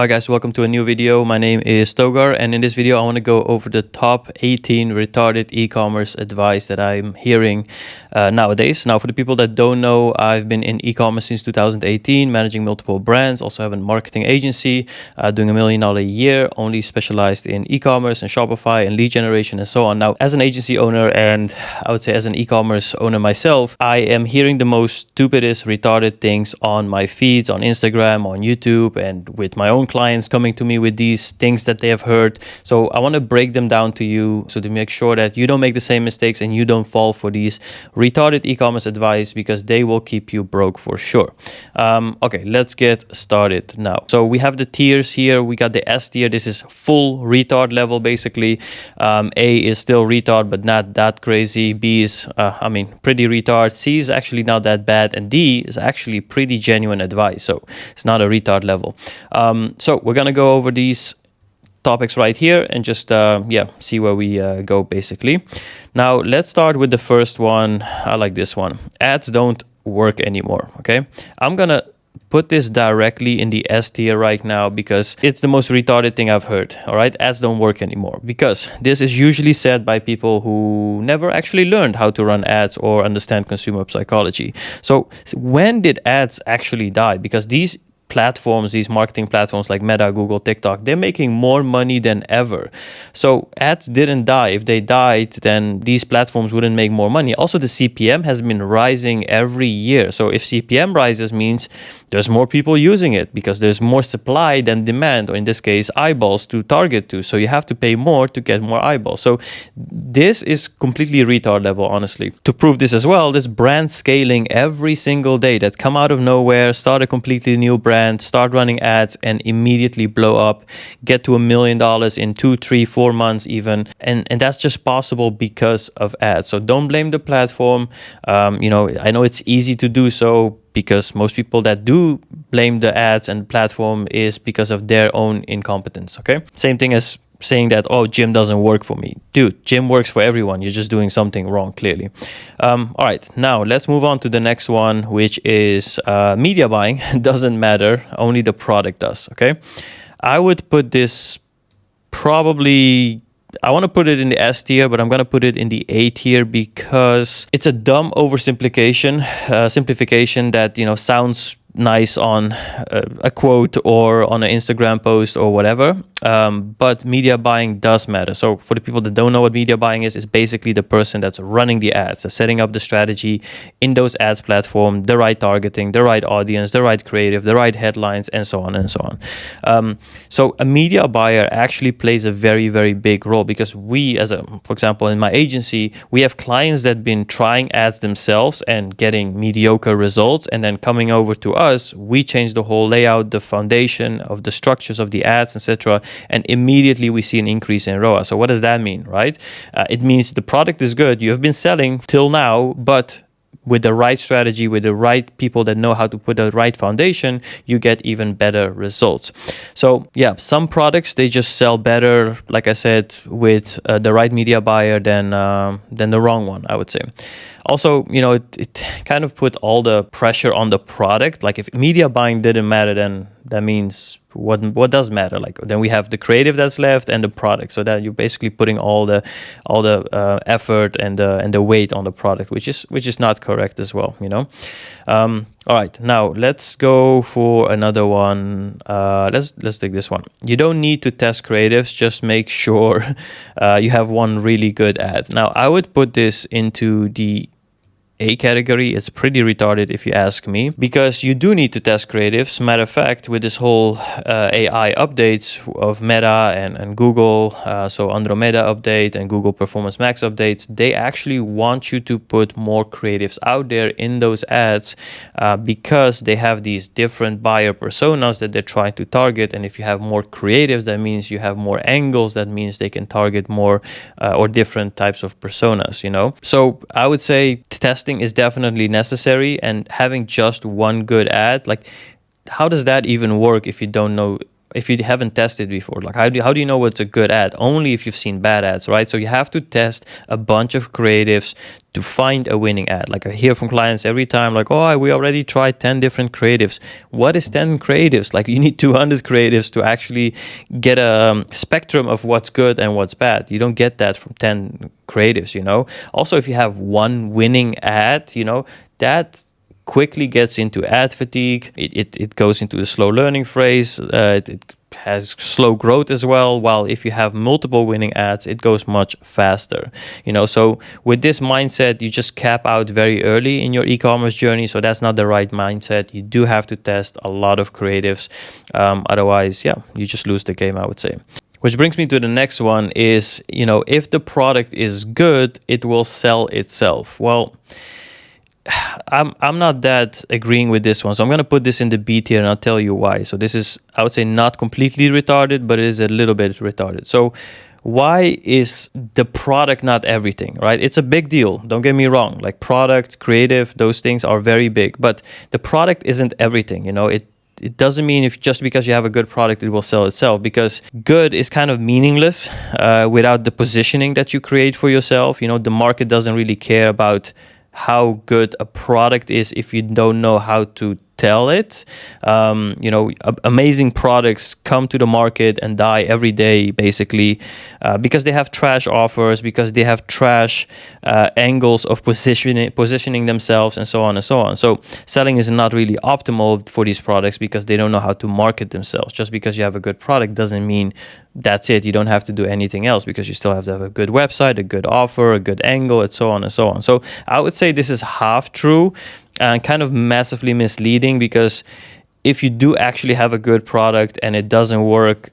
Hi guys, welcome to a new video. My name is Togar, and in this video I want to go over the top 18 retarded e-commerce advice that I'm hearing nowadays. Now, for the people that don't know, I've been in e-commerce since 2018, managing multiple brands, also have a marketing agency, doing $1 million a year, only specialized in e-commerce and Shopify and lead generation and so on. Now, as an agency owner and I would say as an e-commerce owner myself, I am hearing the most stupidest, retarded things on my feeds, on Instagram, on YouTube, and with my own clients coming to me with these things that they have heard. So I want to break them down to you so to make sure that you don't make the same mistakes and you don't fall for these retarded e-commerce advice, because they will keep you broke for sure. Okay, let's get started now. So we have the tiers here. We got the S tier. This is full retard level basically. A is still retard, but not that crazy. B is, pretty retard. C is actually not that bad. And D is actually pretty genuine advice. So it's not a retard level. So we're going to go over these topics right here and just see where we go basically. Now let's start with the first one. I like this one. Ads don't work anymore. Okay, I'm gonna put this directly in the S tier right now because it's the most retarded thing I've heard. All right, ads don't work anymore, because this is usually said by people who never actually learned how to run ads or understand consumer psychology. So when did ads actually die? Because these platforms, these marketing platforms like Meta, Google, TikTok, they're making more money than ever. So ads didn't die. If they died, then these platforms wouldn't make more money. Also, the CPM has been rising every year. So if CPM rises, means there's more people using it because there's more supply than demand, or in this case, eyeballs to target to. So you have to pay more to get more eyeballs. So this is completely retard level, honestly. To prove this as well, there's brands scaling every single day that come out of nowhere, start a completely new brand, start running ads, and immediately blow up, get to $1 million in 2, 3, 4 months even. And that's just possible because of ads. So don't blame the platform. I know it's easy to do so, because most people that do blame the ads and platform is because of their own incompetence. Okay, same thing as saying that, oh, gym doesn't work for me. Dude, gym works for everyone. You're just doing something wrong, clearly. All right, now let's move on to the next one, which is media buying doesn't matter, only the product does. Okay, I would put this probably, I want to put it in the S tier, but I'm going to put it in the A tier because it's a dumb oversimplification, simplification that, sounds nice on a quote or on an Instagram post or whatever. But media buying does matter. So for the people that don't know what media buying is, it's basically the person that's running the ads, setting up the strategy in those ads platform, the right targeting, the right audience, the right creative, the right headlines, and so on and so on. So a media buyer actually plays a very, very big role, because we, for example, in my agency, we have clients that have been trying ads themselves and getting mediocre results, and then coming over to us, we change the whole layout, the foundation of the structures of the ads, etc., and immediately we see an increase in ROAS. So what does that mean, right? It means the product is good. You have been selling till now, but with the right strategy, with the right people that know how to put the right foundation, you get even better results. So yeah, some products, they just sell better, like I said, with the right media buyer than the wrong one, I would say. Also, it kind of put all the pressure on the product. Like if media buying didn't matter, then that means what does matter? Like then we have the creative that's left and the product. So that you're basically putting all the effort and the weight on the product, which is not correct as well. All right, now let's go for another one. Let's take this one. You don't need to test creatives. Just make sure you have one really good ad. Now I would put this into the A category. It's pretty retarded if you ask me, because you do need to test creatives. Matter of fact, with this whole AI updates of Meta and Google, so Andromeda update and Google Performance Max updates, they actually want you to put more creatives out there in those ads because they have these different buyer personas that they're trying to target. And if you have more creatives, that means you have more angles. That means they can target more or different types of personas, So I would say testing is definitely necessary, and having just one good ad, like how does that even work if you don't know if you haven't tested before. Like how do you know what's a good ad? Only if you've seen bad ads, right? So you have to test a bunch of creatives to find a winning ad. Like I hear from clients every time, like, oh, we already tried 10 different creatives. What is 10 creatives? Like you need 200 creatives to actually get a spectrum of what's good and what's bad. You don't get that from 10 creatives, you know? Also, if you have one winning ad, you know, that quickly gets into ad fatigue. It goes into the slow learning phase. It has slow growth as well, while if you have multiple winning ads, it goes much faster, you know. So with this mindset, you just cap out very early in your e-commerce journey. So that's not the right mindset. You do have to test a lot of creatives, otherwise, yeah, you just lose the game, I would say. Which brings me to the next one is, you know, if the product is good, it will sell itself. Well, I'm not that agreeing with this one. So I'm going to put this in the B tier and I'll tell you why. So this is, I would say, not completely retarded, but it is a little bit retarded. So why is the product not everything, right? It's a big deal. Don't get me wrong. Like product, creative, those things are very big, but the product isn't everything. You know, it doesn't mean if just because you have a good product, it will sell itself, because good is kind of meaningless without the positioning that you create for yourself. You know, the market doesn't really care about how good a product is if you don't know how to tell it. You know, amazing products come to the market and die every day, basically, because they have trash offers, because they have trash angles of positioning themselves, and so on and so on. So selling is not really optimal for these products because they don't know how to market themselves. Just because you have a good product doesn't mean that's it. You don't have to do anything else, because you still have to have a good website, a good offer, a good angle, and so on and so on. So I would say this is half true and kind of massively misleading, because if you do actually have a good product and it doesn't work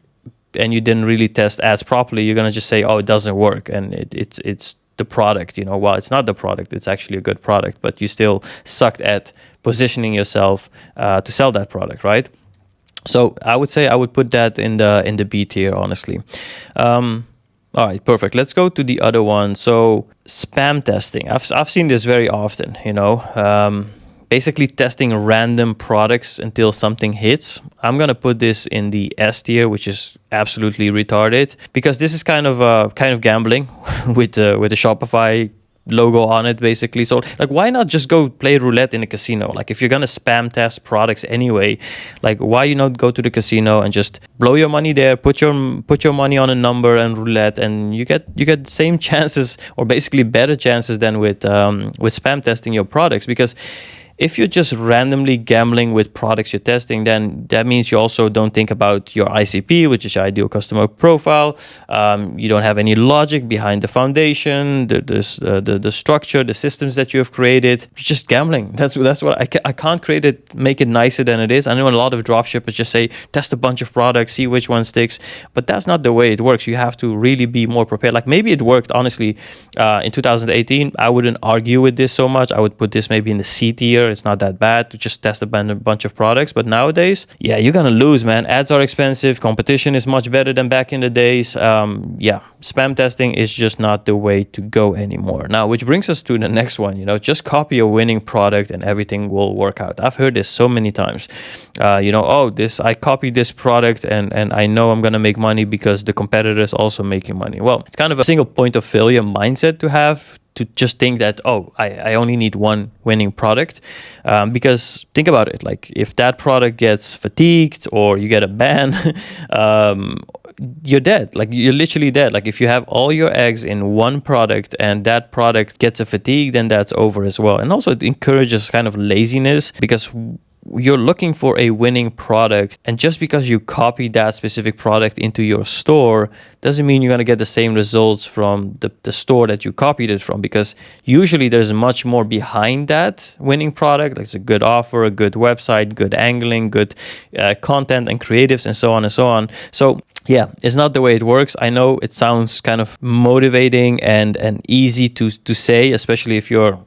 and you didn't really test ads properly, you're going to just say, oh, it doesn't work, and it's the product, you know. Well, it's not the product, it's actually a good product, but you still sucked at positioning yourself to sell that product, right? So I would say I would put that in the B tier, honestly. All right, perfect. Let's go to the other one. So spam testing. I've seen this very often, you know, basically testing random products until something hits. I'm going to put this in the S tier, which is absolutely retarded, because this is kind of gambling with the Shopify logo on it, basically. So like, why not just go play roulette in a casino? Like, if you're gonna spam test products anyway, like, why you not go to the casino and just blow your money there, put your money on a number and roulette, and you get the same chances, or basically better chances, than with spam testing your products. Because if you're just randomly gambling with products you're testing, then that means you also don't think about your ICP, which is your ideal customer profile. You don't have any logic behind the foundation, the structure, the systems that you have created. You're just gambling. That's what I can't make it nicer than it is. I know a lot of dropshippers just say, test a bunch of products, see which one sticks, but that's not the way it works. You have to really be more prepared. Like, maybe it worked, honestly, in 2018. I wouldn't argue with this so much. I would put this maybe in the C tier. It's not that bad to just test a bunch of products. But nowadays, yeah, you're gonna lose, man. Ads are expensive. Competition is much better than back in the days. Yeah, spam testing is just not the way to go anymore. Now, which brings us to the next one. You know, just copy a winning product and everything will work out. I've heard this so many times. You know, oh, I copied this product and I know I'm gonna make money because the competitor is also making money. Well, it's kind of a single point of failure mindset to have, to just think that, oh, I only need one winning product. Because think about it, like, if that product gets fatigued or you get a ban, you're dead. Like, you're literally dead. Like, if you have all your eggs in one product and that product gets a fatigue, then that's over as well. And also, it encourages kind of laziness, because you're looking for a winning product, and just because you copy that specific product into your store doesn't mean you're going to get the same results from the store that you copied it from, because usually there's much more behind that winning product. Like, it's a good offer, a good website, good angling, good content and creatives, and so on and so on. So yeah, it's not the way it works. I know it sounds kind of motivating and easy to say, especially if you're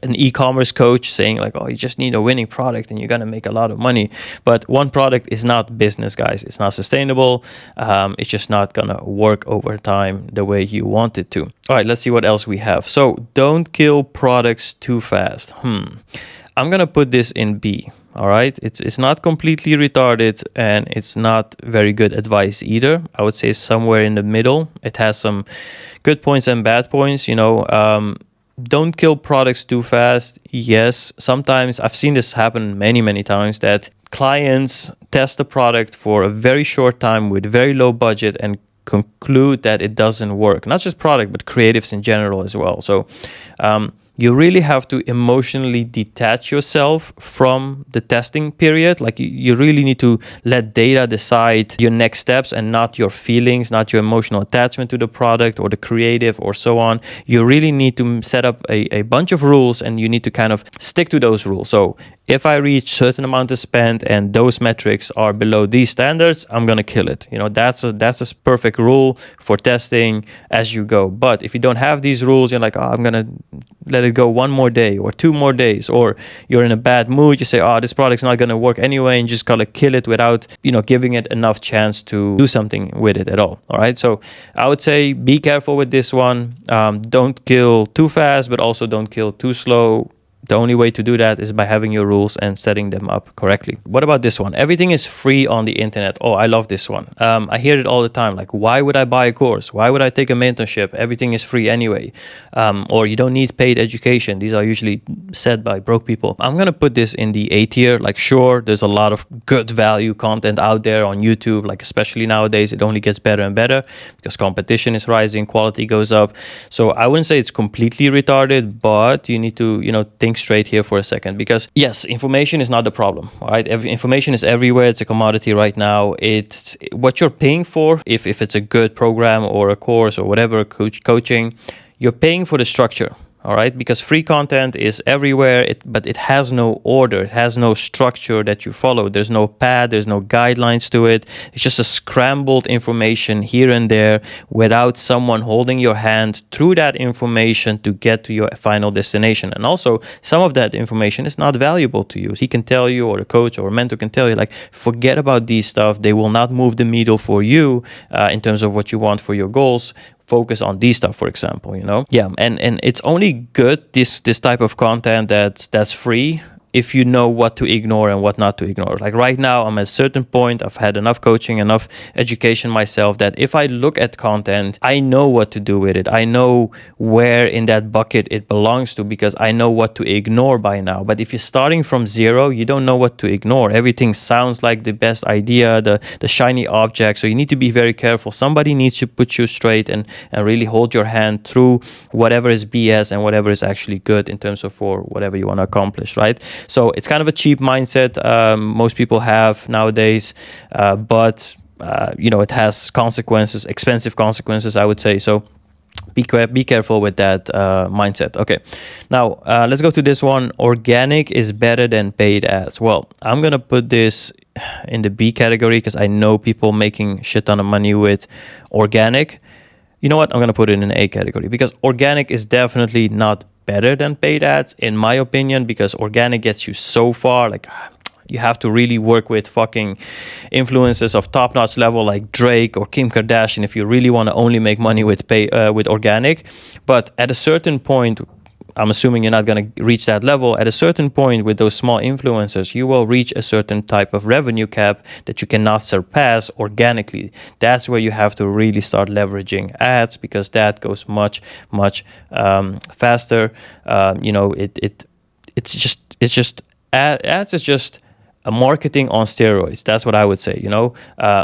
an e-commerce coach saying like, oh, you just need a winning product and you're gonna make a lot of money. But one product is not business, guys. It's not sustainable. It's just not gonna work over time the way you want it to. All right, let's see what else we have. So don't kill products too fast. I'm gonna put this in B. All right, it's not completely retarded, and it's not very good advice either. I would say somewhere in the middle. It has some good points and bad points. Don't kill products too fast. Yes, sometimes I've seen this happen many times, that clients test the product for a very short time with very low budget and conclude that it doesn't work. Not just product, but creatives in general as well. So you really have to emotionally detach yourself from the testing period. Like you really need to let data decide your next steps and not your feelings, not your emotional attachment to the product or the creative or so on. You really need to set up a bunch of rules, and you need to kind of stick to those rules. So if I reach certain amount of spend and those metrics are below these standards, I'm gonna kill it. That's a perfect rule for testing as you go. But if you don't have these rules, you're like, I'm gonna let it go one more day or 2 more days, or you're in a bad mood, you say, this product's not gonna work anyway, and just gotta kill it without giving it enough chance to do something with it at all. All right, so I would say be careful with this one. Don't kill too fast, but also don't kill too slow. The only way to do that is by having your rules and setting them up correctly. What about this one? Everything is free on the internet. Oh, I love this one. I hear it all the time. Like, why would I buy a course? Why would I take a mentorship? Everything is free anyway. Or you don't need paid education. These are usually said by broke people. I'm going to put this in the A tier. Like, sure, there's a lot of good value content out there on YouTube. Like, especially nowadays, it only gets better and better because competition is rising, quality goes up. So I wouldn't say it's completely retarded, but you need to, think straight here for a second, because yes, information is not the problem. All right, information is everywhere. It's a commodity right now. It's what you're paying for. If it's a good program or a course or whatever, coaching, you're paying for the structure. All right, because free content is everywhere, but it has no order. It has no structure that you follow. There's no path. There's no guidelines to it. It's just a scrambled information here and there without someone holding your hand through that information to get to your final destination. And also, some of that information is not valuable to you. He can tell you, or a coach or a mentor can tell you, like, forget about these stuff. They will not move the needle for you in terms of what you want for your goals. Focus on these stuff, for example, Yeah, and it's only good, this type of content that's free, if you know what to ignore and what not to ignore. Like right now, I'm at a certain point, I've had enough coaching, enough education myself, that if I look at content, I know what to do with it. I know where in that bucket it belongs to, because I know what to ignore by now. But if you're starting from zero, you don't know what to ignore. Everything sounds like the best idea, the shiny object. So you need to be very careful. Somebody needs to put you straight and really hold your hand through whatever is BS and whatever is actually good in terms of for whatever you want to accomplish, right? So it's kind of a cheap mindset most people have nowadays, but it has consequences, expensive consequences, I would say. So be careful with that mindset. Okay, now let's go to this one. Organic is better than paid ads. Well, I'm gonna put this in the B category because I know people making shit ton of money with organic. You know what? I'm gonna put it in an A category, because organic is definitely not better than paid ads, in my opinion, because organic gets you so far. Like, you have to really work with fucking influencers of top-notch level like Drake or Kim Kardashian if you really want to only make money with organic. But at a certain point, I'm assuming you're not going to reach that level. At a certain point with those small influencers, you will reach a certain type of revenue cap that you cannot surpass organically. That's where you have to really start leveraging ads, because that goes much faster. It's just ads is just a marketing on steroids. That's what I would say.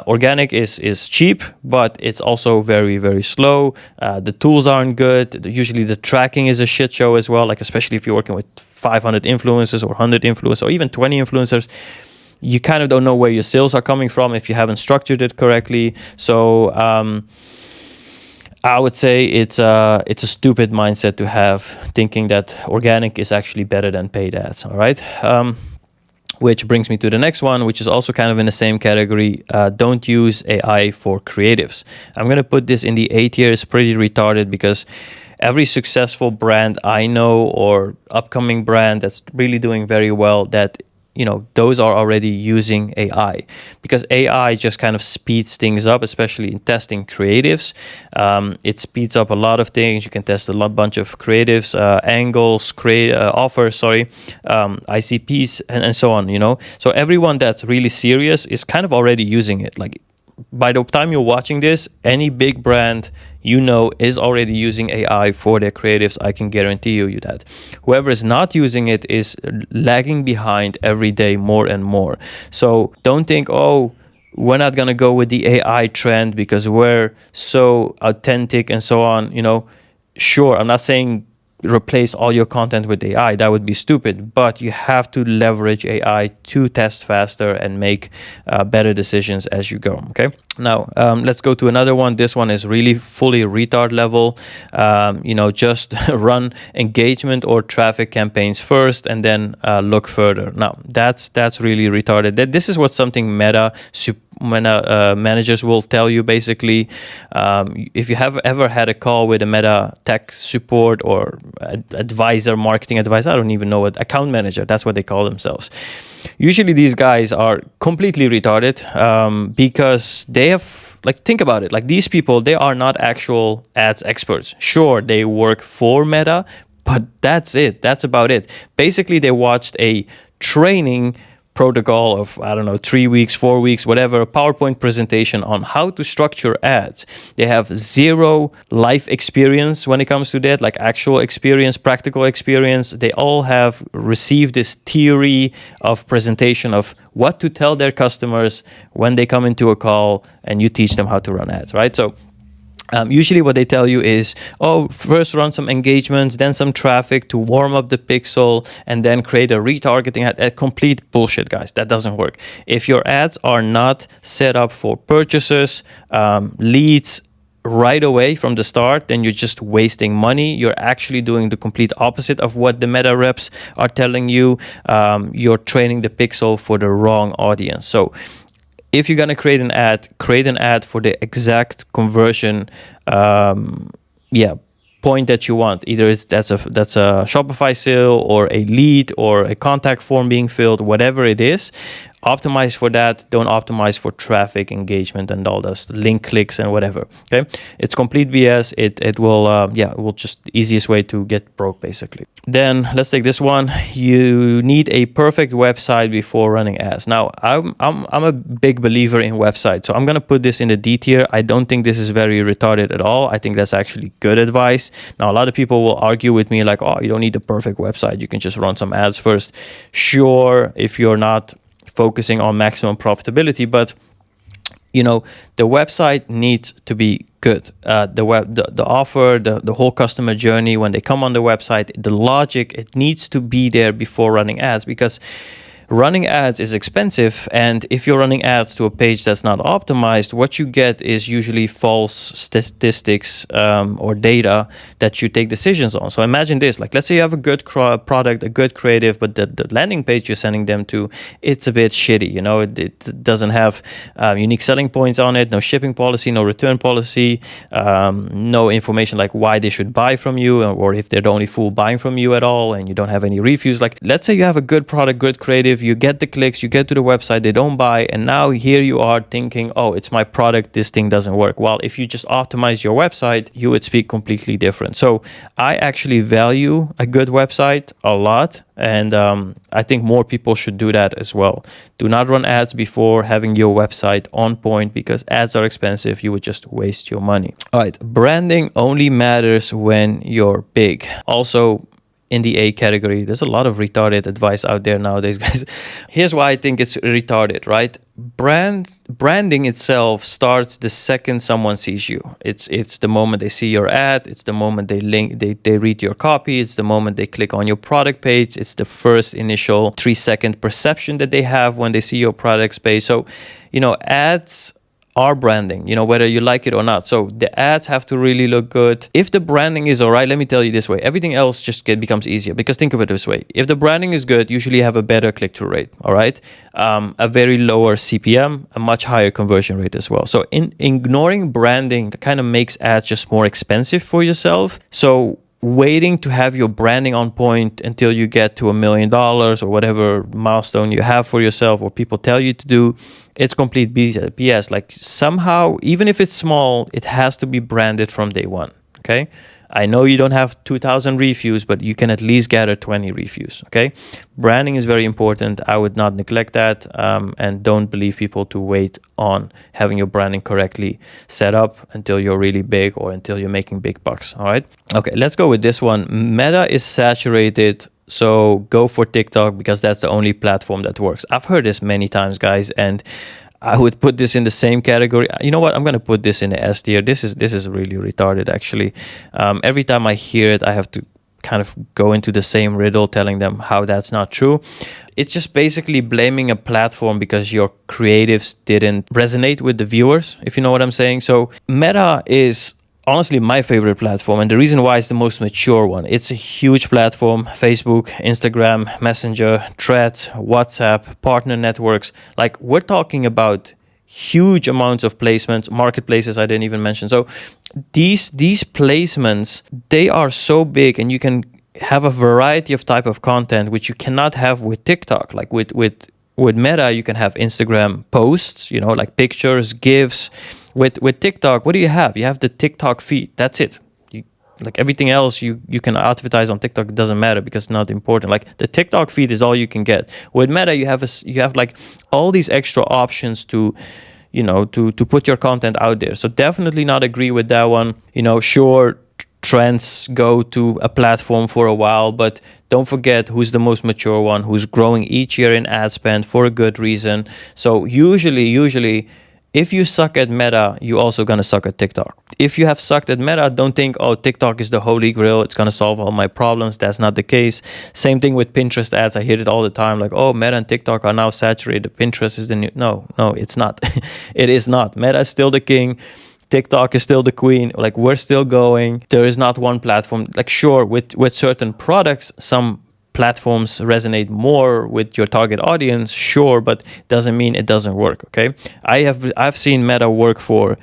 Organic is cheap, but it's also very slow. The tools aren't good. Usually the tracking is a shit show as well. Like, especially if you're working with 500 influencers or 100 influencers or even 20 influencers, you kind of don't know where your sales are coming from if you haven't structured it correctly. So I would say it's a stupid mindset to have, thinking that organic is actually better than paid ads. All right. Which brings me to the next one, which is also kind of in the same category. Don't use AI for creatives. I'm going to put this in the A tier. It's pretty retarded, because every successful brand I know, or upcoming brand that's really doing very well, that those are already using AI, because AI just kind of speeds things up, especially in testing creatives. It speeds up a lot of things. You can test a bunch of creatives, angles, offers, ICPs, and so on. So everyone that's really serious is kind of already using it. Like, by the time you're watching this, any big brand is already using AI for their creatives. I can guarantee you that. Whoever is not using it is lagging behind every day more and more. So don't think, oh, we're not going to go with the AI trend because we're so authentic and so on. Sure, I'm not saying replace all your content with AI. That would be stupid, but you have to leverage AI to test faster and make better decisions as you go. Okay. Now, let's go to another one. This one is really fully retard level. Just run engagement or traffic campaigns first and then look further. Now, that's really retarded. This is what something Meta managers will tell you, basically. If you have ever had a call with a Meta tech support or advisor, marketing advisor, I don't even know what, account manager, that's what they call themselves. Usually these guys are completely retarded because they have, think about it. Like, these people, they are not actual ads experts. Sure, they work for Meta, but that's it. That's about it. Basically, they watched a training protocol of, 3 weeks, 4 weeks, whatever, a PowerPoint presentation on how to structure ads. They have zero life experience when it comes to that, like actual experience, practical experience. They all have received this theory of presentation of what to tell their customers when they come into a call and you teach them how to run ads, right? So usually what they tell you is, first run some engagements, then some traffic to warm up the pixel, and then create a retargeting ad. Complete bullshit, guys. That doesn't work. If your ads are not set up for purchasers, leads right away from the start, then you're just wasting money. You're actually doing the complete opposite of what the Meta reps are telling you. You're training the pixel for the wrong audience. So if you're going to create an ad for the exact conversion point that you want. Either that's a Shopify sale or a lead or a contact form being filled, whatever it is. Optimize for that. Don't optimize for traffic, engagement, and all those link clicks and whatever. Okay, it's complete BS. It will just easiest way to get broke, basically. Then let's take this one. You need a perfect website before running ads. Now, I'm a big believer in websites, so I'm gonna put this in the D tier. I don't think this is very retarded at all. I think that's actually good advice. Now, a lot of people will argue with me like, oh, you don't need a perfect website. You can just run some ads first. Sure, if you're not focusing on maximum profitability, but the website needs to be good. The offer, the whole customer journey, when they come on the website, the logic, it needs to be there before running ads, because running ads is expensive, and if you're running ads to a page that's not optimized, what you get is usually false statistics or data that you take decisions on. So imagine this, like, let's say you have a good product, a good creative, but the landing page you're sending them to, it's a bit shitty. It doesn't have unique selling points on it, no shipping policy, no return policy, no information like why they should buy from you, or if they're the only fool buying from you at all, and you don't have any reviews. Like, let's say you have a good product, good creative, you get the clicks, you get to the website, they don't buy, and now here you are thinking, oh, it's my product, this thing doesn't work. Well, if you just optimize your website, you would speak completely different. So I actually value a good website a lot, and I think more people should do that as well. Do not run ads before having your website on point, because ads are expensive. You would just waste your money. All right, branding only matters when you're big. Also, in the A category, there's a lot of retarded advice out there nowadays, guys. Here's why I think it's retarded, right? Branding itself starts the second someone sees you. It's the moment they see your ad. It's the moment they read your copy. It's the moment they click on your product page. It's the first initial 3-second perception that they have when they see your products page. So, ads are branding, whether you like it or not. So the ads have to really look good. If the branding is all right, let me tell you this way, everything else just becomes easier, because think of it this way. If the branding is good, usually you have a better click-through rate, all right? A very lower CPM, a much higher conversion rate as well. So in ignoring branding kind of makes ads just more expensive for yourself. So waiting to have your branding on point until you get to $1 million or whatever milestone you have for yourself or people tell you to do, it's complete BS. Like somehow, even if it's small, it has to be branded from day one. Okay. I know you don't have 2,000 reviews, but you can at least gather 20 reviews. Okay. Branding is very important. I would not neglect that. And don't believe people to wait on having your branding correctly set up until you're really big or until you're making big bucks. All right. Okay. Let's go with this one. Meta is saturated. So go for TikTok because that's the only platform that works. I've heard this many times, guys, and I would put this in the same category. You know what? I'm going to put this in the S tier. This is really retarded, actually. Every time I hear it, I have to kind of go into the same riddle telling them how that's not true. It's just basically blaming a platform because your creatives didn't resonate with the viewers, if you know what I'm saying. So Meta is honestly my favorite platform, and the reason why it's the most mature one. It's a huge platform. Facebook, Instagram, Messenger, Threads, WhatsApp, partner networks. Like, we're talking about huge amounts of placements, marketplaces I didn't even mention. So these placements, they are so big, and you can have a variety of type of content which you cannot have with TikTok. Like with Meta, you can have Instagram posts, you know, like pictures, GIFs. With TikTok, what do you have? You have the TikTok feed. That's it. Like everything else, you can advertise on TikTok. It doesn't matter because it's not important. Like the TikTok feed is all you can get. With Meta, you have like all these extra options to, you know, to put your content out there. So definitely not agree with that one. You know, sure, trends go to a platform for a while, but don't forget who's the most mature one, who's growing each year in ad spend for a good reason. So usually, if you suck at Meta, you're also going to suck at TikTok. If you have sucked at Meta, don't think, oh, TikTok is the holy grail. It's going to solve all my problems. That's not the case. Same thing with Pinterest ads. I hear it all the time. Like, oh, Meta and TikTok are now saturated. Pinterest is the new. No, it's not. It is not. Meta is still the king. TikTok is still the queen. Like, we're still going. There is not one platform. Like, sure, with certain products, some platforms resonate more with your target audience, sure, but doesn't mean it doesn't work. Okay, I've seen Meta work for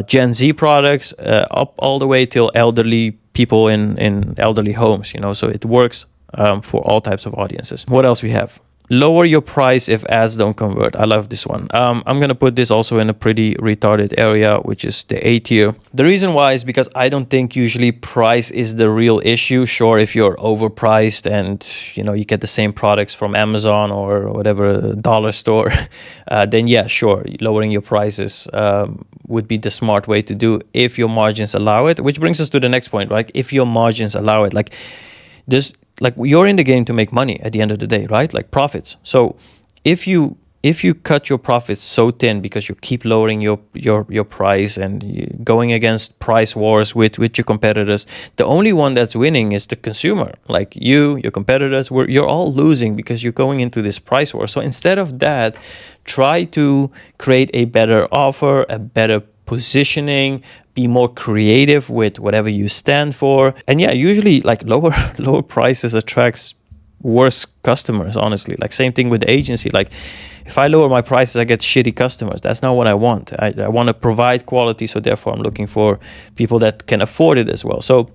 Gen Z products up all the way till elderly people in elderly homes. You know, so it works for all types of audiences. What else we have? Lower your price if ads don't convert. I love this one. I'm going to put this also in a pretty retarded area, which is the A tier. The reason why is because I don't think usually price is the real issue. Sure, if you're overpriced and, you know, you get the same products from Amazon or whatever dollar store, then yeah, sure, lowering your prices would be the smart way to do if your margins allow it. Which brings us to the next point, right? If your margins allow it, like this. Like, you're in the game to make money at the end of the day, right? Like profits. So if you cut your profits so thin because you keep lowering your price and going against price wars with your competitors, the only one that's winning is the consumer. Like your competitors, you're all losing because you're going into this price war. So instead of that, try to create a better offer, a better positioning, be more creative with whatever you stand for. And yeah, usually like lower prices attracts worse customers, honestly. Like same thing with the agency. Like if I lower my prices, I get shitty customers. That's not what I want. I want to provide quality, so therefore I'm looking for people that can afford it as well. So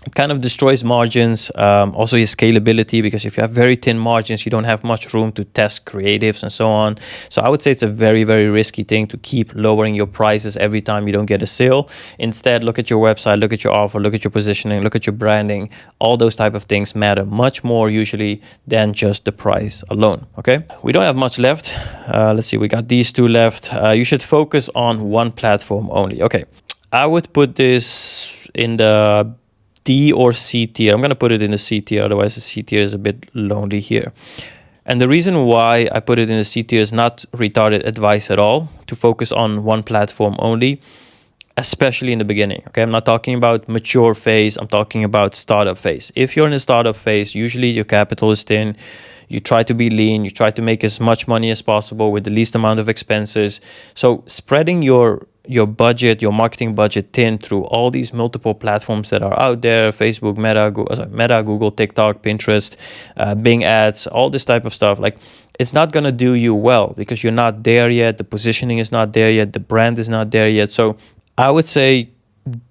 it kind of destroys margins, also your scalability, because if you have very thin margins, you don't have much room to test creatives and so on. So I would say it's a very, very risky thing to keep lowering your prices every time you don't get a sale. Instead, look at your website, look at your offer, look at your positioning, look at your branding. All those type of things matter much more usually than just the price alone, okay? We don't have much left. Let's see, we got these two left. You should focus on one platform only. Okay, I would put this in the D or C tier. I'm going to put it in the C tier, otherwise the C tier is a bit lonely here. And the reason why I put it in the C tier is not retarded advice at all, to focus on one platform only, especially in the beginning. Okay, I'm not talking about mature phase, I'm talking about startup phase. If you're in a startup phase, usually your capital is thin, you try to be lean, you try to make as much money as possible with the least amount of expenses. So spreading your budget, your marketing budget thin through all these multiple platforms that are out there, Facebook, Meta, Google, TikTok, Pinterest, Bing ads, all this type of stuff. Like, it's not going to do you well because you're not there yet. The positioning is not there yet. The brand is not there yet. So I would say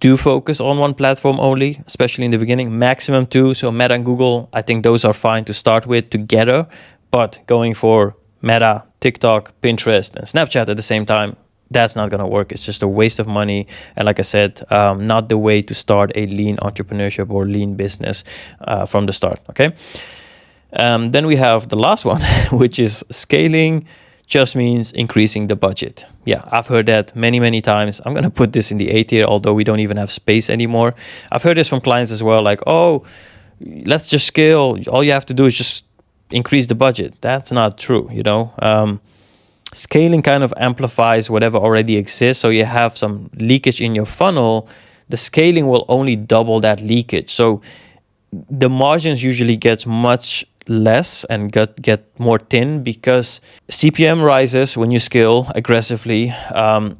do focus on one platform only, especially in the beginning, maximum two. So Meta and Google, I think those are fine to start with together, but going for Meta, TikTok, Pinterest, and Snapchat at the same time, that's not going to work. It's just a waste of money. And like I said, not the way to start a lean entrepreneurship or lean business from the start. Okay. Then we have the last one, which is scaling just means increasing the budget. Yeah, I've heard that many, many times. I'm going to put this in the A tier, although we don't even have space anymore. I've heard this from clients as well, like, oh, let's just scale. All you have to do is just increase the budget. That's not true, you know. Scaling kind of amplifies whatever already exists. So you have some leakage in your funnel. The scaling will only double that leakage. So the margins usually gets much less and get more thin because CPM rises when you scale aggressively.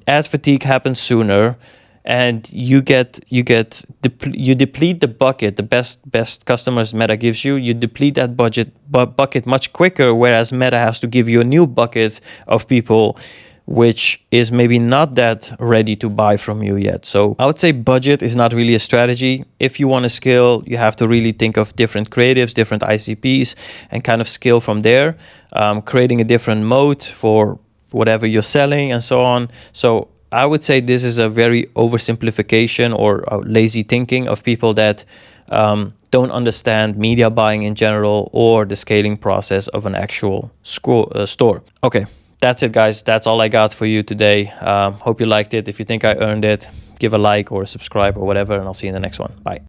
Ad fatigue happens sooner, and you deplete the bucket. The best customers Meta gives you, you deplete that bucket much quicker. Whereas Meta has to give you a new bucket of people, which is maybe not that ready to buy from you yet. So I would say budget is not really a strategy. If you want to scale, you have to really think of different creatives, different ICPs, and kind of scale from there, creating a different mode for whatever you're selling and so on. So I would say this is a very oversimplification or lazy thinking of people that don't understand media buying in general or the scaling process of an actual store. Okay. That's it, guys. That's all I got for you today. Hope you liked it. If you think I earned it, give a like or subscribe or whatever, and I'll see you in the next one. Bye.